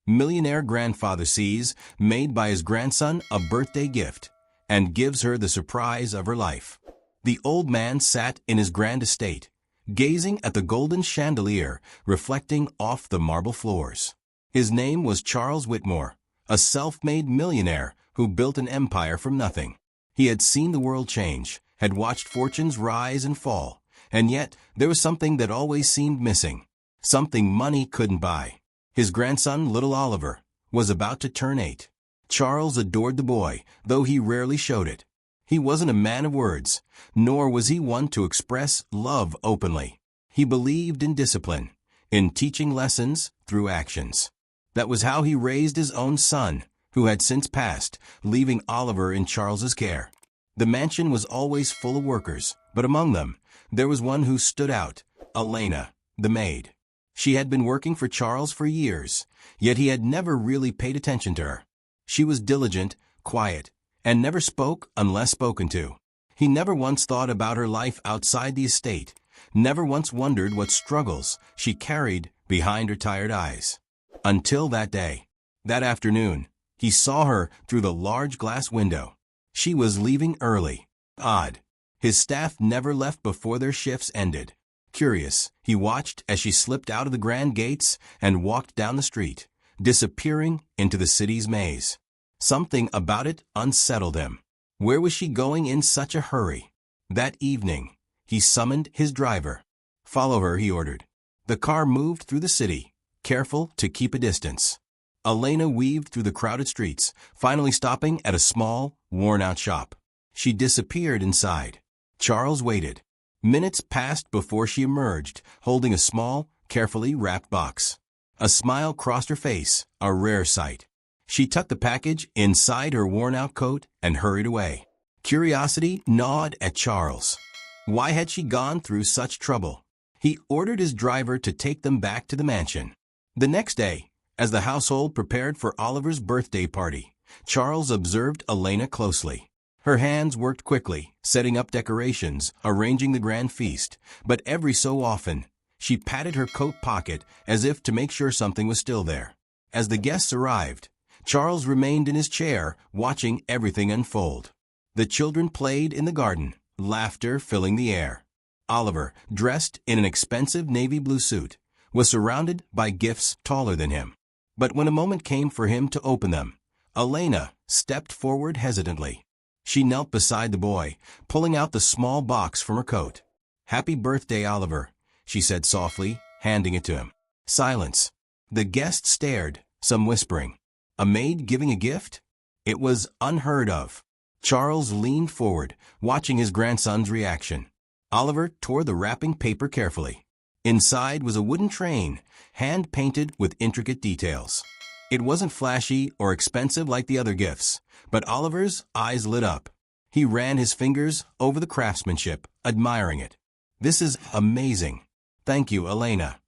Millionaire grandfather sees Made by his grandson a birthday gift and gives her the surprise of her life. The old man sat in his grand estate, gazing at the golden chandelier reflecting off the marble floors. His name was Charles Whitmore, a self-made millionaire who built an empire from nothing. He had seen the world change, had watched fortunes rise and fall, and yet there was something that always seemed missing, something money couldn't buy. His grandson, little Oliver, was about to turn 8. Charles adored the boy, though he rarely showed it. He wasn't a man of words, nor was he one to express love openly. He believed in discipline, in teaching lessons through actions. That was how he raised his own son, who had since passed, leaving Oliver in Charles's care. The mansion was always full of workers, but among them, there was one who stood out, Elena, the maid. She had been working for Charles for years, yet he had never really paid attention to her. She was diligent, quiet, and never spoke unless spoken to. He never once thought about her life outside the estate, never once wondered what struggles she carried behind her tired eyes. Until that day. That afternoon, he saw her through the large glass window. She was leaving early. Odd. His staff never left before their shifts ended. Curious, he watched as she slipped out of the grand gates and walked down the street, disappearing into the city's maze. Something about it unsettled him. Where was she going in such a hurry? That evening, he summoned his driver. "Follow her," he ordered. The car moved through the city, careful to keep a distance. Elena weaved through the crowded streets, finally stopping at a small, worn-out shop. She disappeared inside. Charles waited. Minutes passed before she emerged, holding a small, carefully wrapped box. A smile crossed her face, a rare sight. She tucked the package inside her worn-out coat and hurried away. Curiosity gnawed at Charles. Why had she gone through such trouble? He ordered his driver to take them back to the mansion. The next day, as the household prepared for Oliver's birthday party, Charles observed Elena closely. Her hands worked quickly, setting up decorations, arranging the grand feast, but every so often, she patted her coat pocket as if to make sure something was still there. As the guests arrived, Charles remained in his chair, watching everything unfold. The children played in the garden, laughter filling the air. Oliver, dressed in an expensive navy blue suit, was surrounded by gifts taller than him. But when a moment came for him to open them, Elena stepped forward hesitantly. She knelt beside the boy, pulling out the small box from her coat. "Happy birthday, Oliver," she said softly, handing it to him. Silence. The guests stared, some whispering. A maid giving a gift? It was unheard of. Charles leaned forward, watching his grandson's reaction. Oliver tore the wrapping paper carefully. Inside was a wooden train, hand-painted with intricate details. It wasn't flashy or expensive like the other gifts, but Oliver's eyes lit up. He ran his fingers over the craftsmanship, admiring it. "This is amazing. Thank you, Elena."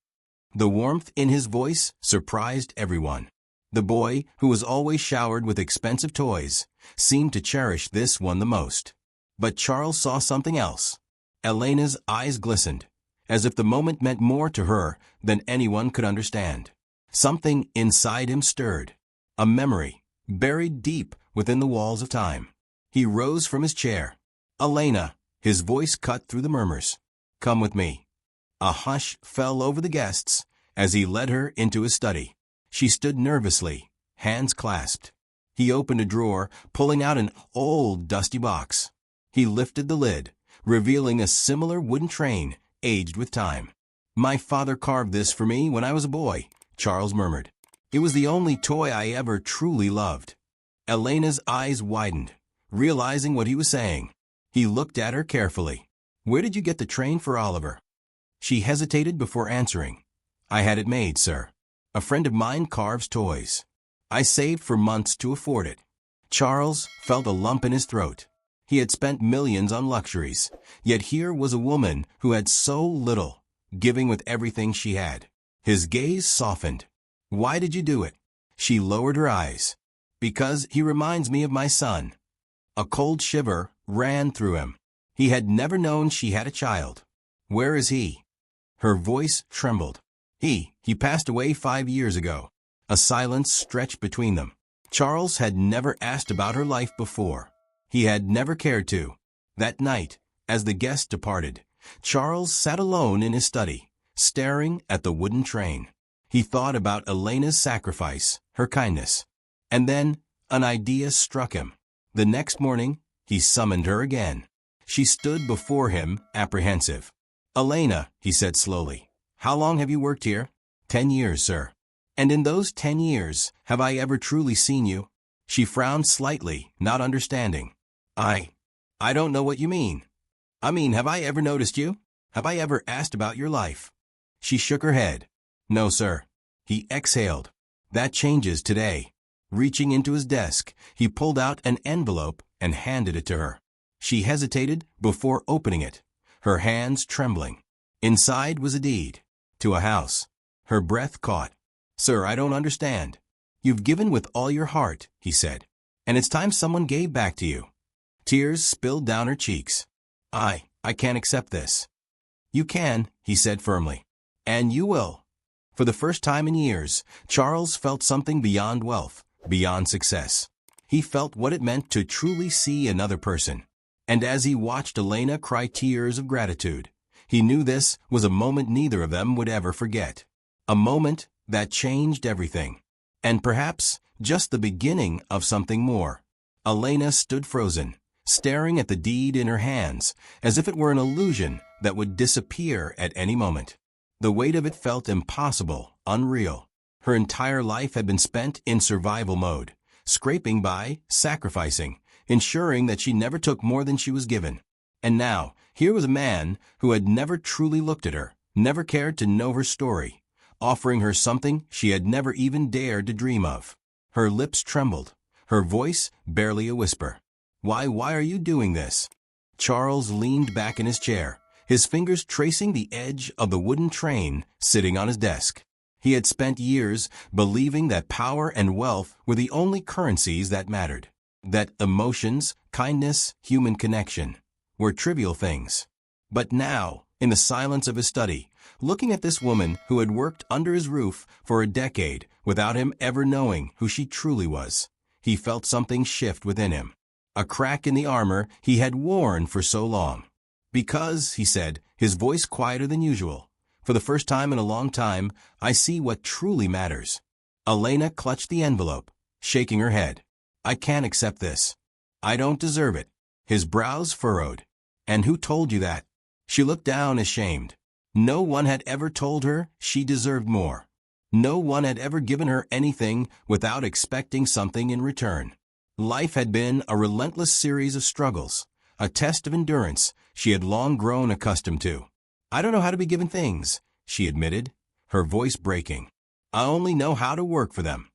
The warmth in his voice surprised everyone. The boy, who was always showered with expensive toys, seemed to cherish this one the most. But Charles saw something else. Elena's eyes glistened, as if the moment meant more to her than anyone could understand. Something inside him stirred. A memory, buried deep within the walls of time. He rose from his chair. "Elena," his voice cut through the murmurs. "Come with me." A hush fell over the guests as he led her into his study. She stood nervously, hands clasped. He opened a drawer, pulling out an old, dusty box. He lifted the lid, revealing a similar wooden train, aged with time. "My father carved this for me when I was a boy," Charles murmured. "It was the only toy I ever truly loved." Elena's eyes widened, realizing what he was saying. He looked at her carefully. "Where did you get the train for Oliver?" She hesitated before answering. "I had it made, sir. A friend of mine carves toys. I saved for months to afford it." Charles felt a lump in his throat. He had spent millions on luxuries, yet here was a woman who had so little, giving with everything she had. His gaze softened. "Why did you do it?" She lowered her eyes. "Because he reminds me of my son." A cold shiver ran through him. He had never known she had a child. "Where is he?" Her voice trembled. He passed away 5 years ago." A silence stretched between them. Charles had never asked about her life before. He had never cared to. That night, as the guests departed, Charles sat alone in his study, staring at the wooden train. He thought about Elena's sacrifice, her kindness. And then, an idea struck him. The next morning, he summoned her again. She stood before him, apprehensive. "Elena," he said slowly, "how long have you worked here?" 10 years, sir." "And in those 10 years, have I ever truly seen you?" She frowned slightly, not understanding. I don't know what you mean." Have I ever noticed you? Have I ever asked about your life?" She shook her head. "No, sir." He exhaled. "That changes today." Reaching into his desk, he pulled out an envelope and handed it to her. She hesitated before opening it, her hands trembling. Inside was a deed to a house. Her breath caught. "Sir, I don't understand." "You've given with all your heart," he said, "and it's time someone gave back to you." Tears spilled down her cheeks. I can't accept this." "You can," he said firmly. "And you will." For the first time in years, Charles felt something beyond wealth, beyond success. He felt what it meant to truly see another person. And as he watched Elena cry tears of gratitude, he knew this was a moment neither of them would ever forget. A moment that changed everything. And perhaps just the beginning of something more. Elena stood frozen, staring at the deed in her hands, as if it were an illusion that would disappear at any moment. The weight of it felt impossible, unreal. Her entire life had been spent in survival mode, scraping by, sacrificing, ensuring that she never took more than she was given. And now, here was a man who had never truly looked at her, never cared to know her story, offering her something she had never even dared to dream of. Her lips trembled, her voice barely a whisper. Why are you doing this?" Charles leaned back in his chair, his fingers tracing the edge of the wooden train sitting on his desk. He had spent years believing that power and wealth were the only currencies that mattered, that emotions, kindness, human connection were trivial things. But now, in the silence of his study, looking at this woman who had worked under his roof for a decade without him ever knowing who she truly was, he felt something shift within him. A crack in the armor he had worn for so long. "Because," he said, his voice quieter than usual, "for the first time in a long time, I see what truly matters." Elena clutched the envelope, shaking her head. "I can't accept this. I don't deserve it." His brows furrowed. "And who told you that?" She looked down ashamed. No one had ever told her she deserved more. No one had ever given her anything without expecting something in return. Life had been a relentless series of struggles, a test of endurance she had long grown accustomed to. "I don't know how to be given things," she admitted, her voice breaking. "I only know how to work for them."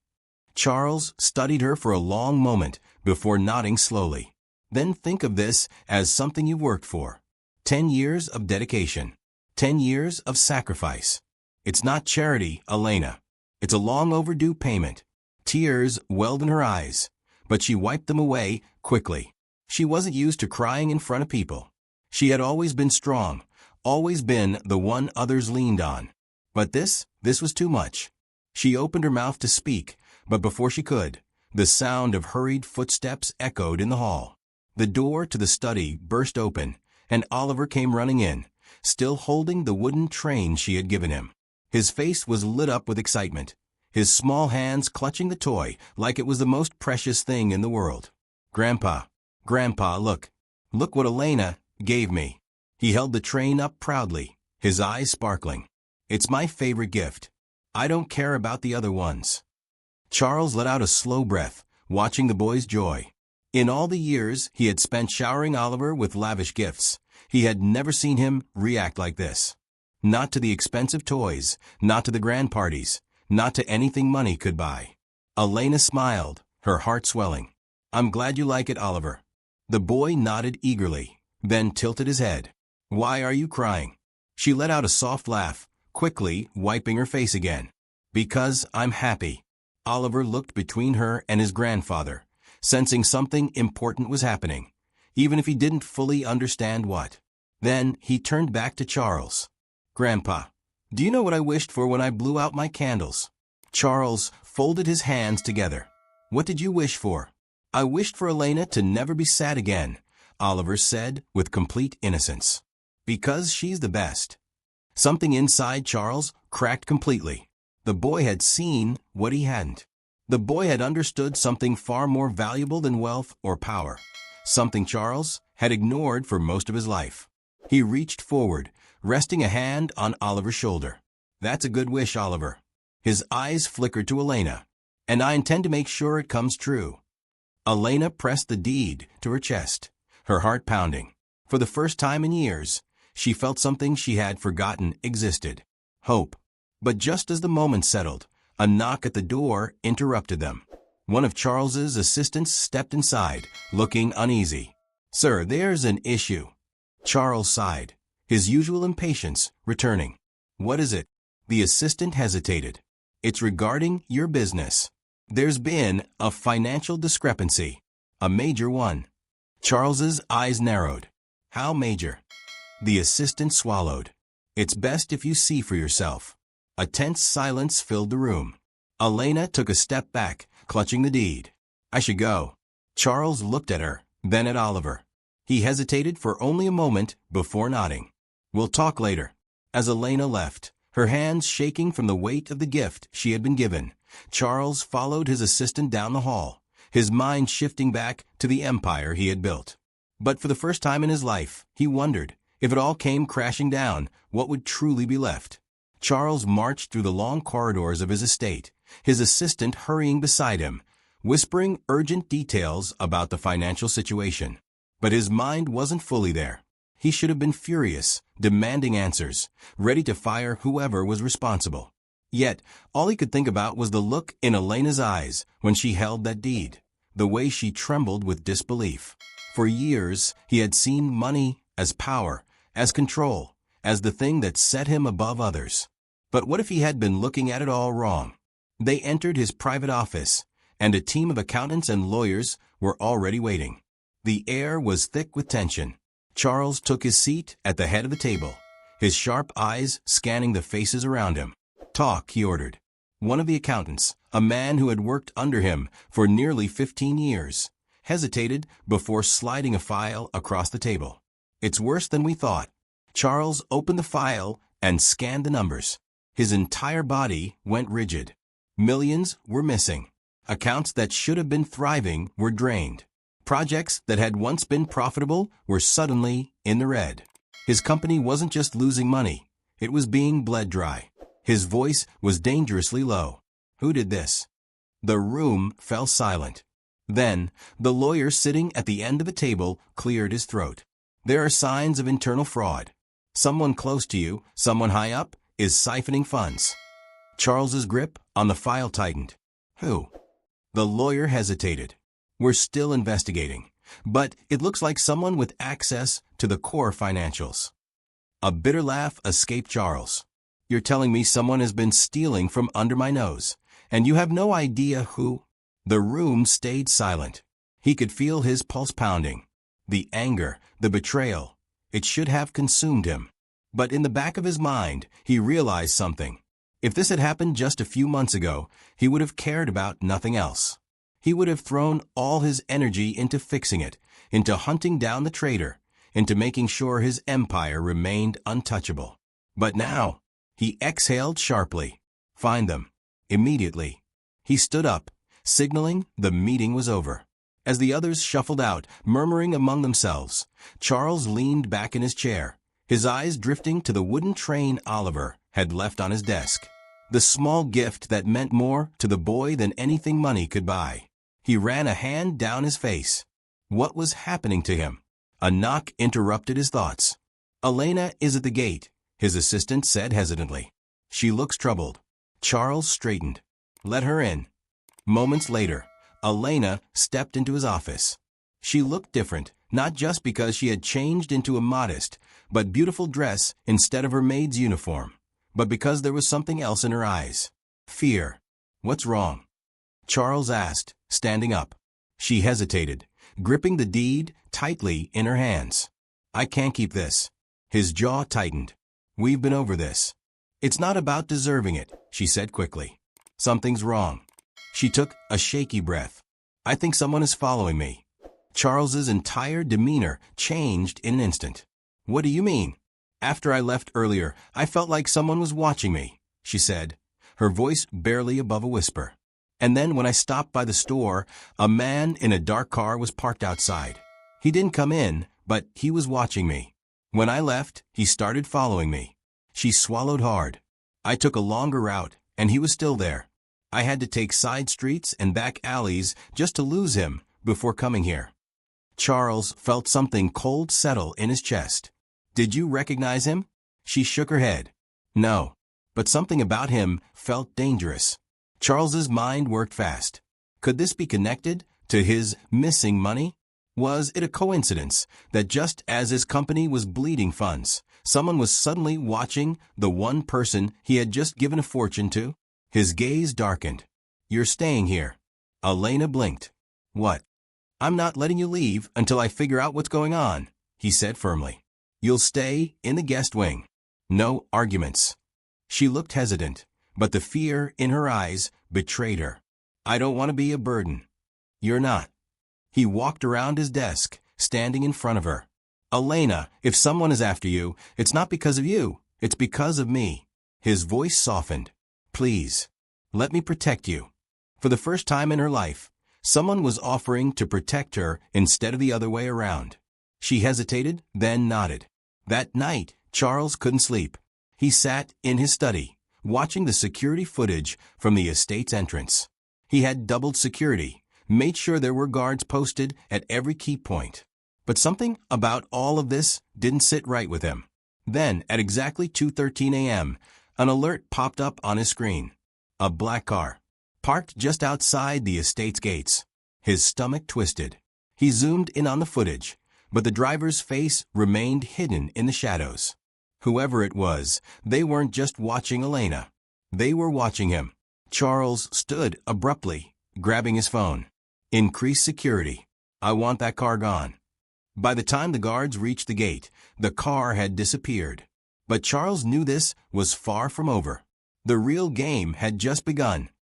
Charles studied her for a long moment before nodding slowly. "Then think of this as something you've worked for. 10 years of dedication. 10 years of sacrifice. It's not charity, Elena. It's a long overdue payment." Tears welled in her eyes, but she wiped them away quickly. She wasn't used to crying in front of people. She had always been strong, always been the one others leaned on. But this was too much. She opened her mouth to speak, but before she could, the sound of hurried footsteps echoed in the hall. The door to the study burst open, and Oliver came running in, still holding the wooden train she had given him. His face was lit up with excitement, his small hands clutching the toy like it was the most precious thing in the world. Grandpa, look what Elena gave me." He held the train up proudly, his eyes sparkling. "It's my favorite gift. I don't care about the other ones." Charles let out a slow breath, watching the boy's joy. In all the years he had spent showering Oliver with lavish gifts, he had never seen him react like this. Not to the expensive toys, not to the grand parties, not to anything money could buy. Elena smiled, her heart swelling. "I'm glad you like it, Oliver." The boy nodded eagerly, then tilted his head. "Why are you crying?" She let out a soft laugh, quickly wiping her face again. "Because I'm happy." Oliver looked between her and his grandfather, sensing something important was happening, even if he didn't fully understand what. Then he turned back to Charles. "Grandpa, do you know what I wished for when I blew out my candles?" Charles folded his hands together. "What did you wish for?" "I wished for Elena to never be sad again," Oliver said with complete innocence. "Because she's the best." Something inside Charles cracked completely. The boy had seen what he hadn't. The boy had understood something far more valuable than wealth or power, something Charles had ignored for most of his life. He reached forward, resting a hand on Oliver's shoulder. "That's a good wish, Oliver." His eyes flickered to Elena. "And I intend to make sure it comes true." Elena pressed the deed to her chest, her heart pounding. For the first time in years, she felt something she had forgotten existed: hope. But just as the moment settled, a knock at the door interrupted them. One of Charles's assistants stepped inside, looking uneasy. "Sir, there's an issue." Charles sighed, his usual impatience returning. "What is it?" The assistant hesitated. "It's regarding your business. There's been a financial discrepancy, a major one." Charles's eyes narrowed. "How major?" The assistant swallowed. "It's best if you see for yourself." A tense silence filled the room. Elena took a step back, clutching the deed. "I should go." Charles looked at her, then at Oliver. He hesitated for only a moment before nodding. "We'll talk later." As Elena left, her hands shaking from the weight of the gift she had been given, Charles followed his assistant down the hall, his mind shifting back to the empire he had built. But for the first time in his life, he wondered, if it all came crashing down, what would truly be left? Charles marched through the long corridors of his estate, his assistant hurrying beside him, whispering urgent details about the financial situation. But his mind wasn't fully there. He should have been furious, demanding answers, ready to fire whoever was responsible. Yet, all he could think about was the look in Elena's eyes when she held that deed, the way she trembled with disbelief. For years, he had seen money as power, as control, as the thing that set him above others. But what if he had been looking at it all wrong? They entered his private office, and a team of accountants and lawyers were already waiting. The air was thick with tension. Charles took his seat at the head of the table, his sharp eyes scanning the faces around him. "Talk," he ordered. One of the accountants, a man who had worked under him for nearly 15 years, hesitated before sliding a file across the table. "It's worse than we thought." Charles opened the file and scanned the numbers. His entire body went rigid. Millions were missing. Accounts that should have been thriving were drained. Projects that had once been profitable were suddenly in the red. His company wasn't just losing money, it was being bled dry. His voice was dangerously low. "Who did this?" The room fell silent. Then, the lawyer sitting at the end of the table cleared his throat. "There are signs of internal fraud. Someone close to you, someone high up, is siphoning funds." Charles's grip on the file tightened. "Who?" The lawyer hesitated. "We're still investigating, but it looks like someone with access to the core financials." A bitter laugh escaped Charles. "You're telling me someone has been stealing from under my nose, and you have no idea who?" The room stayed silent. He could feel his pulse pounding. The anger, the betrayal, it should have consumed him. But in the back of his mind, he realized something. If this had happened just a few months ago, he would have cared about nothing else. He would have thrown all his energy into fixing it, into hunting down the traitor, into making sure his empire remained untouchable. But now, he exhaled sharply. "Find them. Immediately." He stood up, signaling the meeting was over. As the others shuffled out, murmuring among themselves, Charles leaned back in his chair, his eyes drifting to the wooden train Oliver had left on his desk. The small gift that meant more to the boy than anything money could buy. He ran a hand down his face. What was happening to him? A knock interrupted his thoughts. "Elena is at the gate," his assistant said hesitantly. "She looks troubled." Charles straightened. "Let her in." Moments later, Elena stepped into his office. She looked different, not just because she had changed into a modest but beautiful dress instead of her maid's uniform, but because there was something else in her eyes. Fear. "What's wrong?" Charles asked, standing up. She hesitated, gripping the deed tightly in her hands. "I can't keep this." His jaw tightened. "We've been over this." "It's not about deserving it," she said quickly. "Something's wrong." She took a shaky breath. I think someone is following me. Charles's entire demeanor changed in an instant. What do you mean? After I left earlier, I felt like someone was watching me, she said, her voice barely above a whisper. And then when I stopped by the store, a man in a dark car was parked outside. He didn't come in, but he was watching me. When I left, he started following me. She swallowed hard. I took a longer route, and he was still there. I had to take side streets and back alleys just to lose him before coming here. Charles felt something cold settle in his chest. Did you recognize him? She shook her head. No, but something about him felt dangerous. Charles's mind worked fast. Could this be connected to his missing money? Was it a coincidence that just as his company was bleeding funds, someone was suddenly watching the one person he had just given a fortune to? His gaze darkened. You're staying here. Elena blinked. What? I'm not letting you leave until I figure out what's going on, he said firmly. You'll stay in the guest wing. No arguments. She looked hesitant, but the fear in her eyes betrayed her. I don't want to be a burden. You're not. He walked around his desk, standing in front of her. Elena, if someone is after you, it's not because of you. It's because of me. His voice softened. Please, let me protect you. For the first time in her life, someone was offering to protect her instead of the other way around. She hesitated, then nodded. That night, Charles couldn't sleep. He sat in his study, watching the security footage from the estate's entrance. He had doubled security, made sure there were guards posted at every key point. But something about all of this didn't sit right with him. Then, at exactly 2:13 a.m., an alert popped up on his screen. A black car, parked just outside the estate's gates. His stomach twisted. He zoomed in on the footage, but the driver's face remained hidden in the shadows. Whoever it was, they weren't just watching Elena. They were watching him. Charles stood abruptly, grabbing his phone. Increase security. I want that car gone. By the time the guards reached the gate, the car had disappeared. But Charles knew this was far from over. The real game had just begun.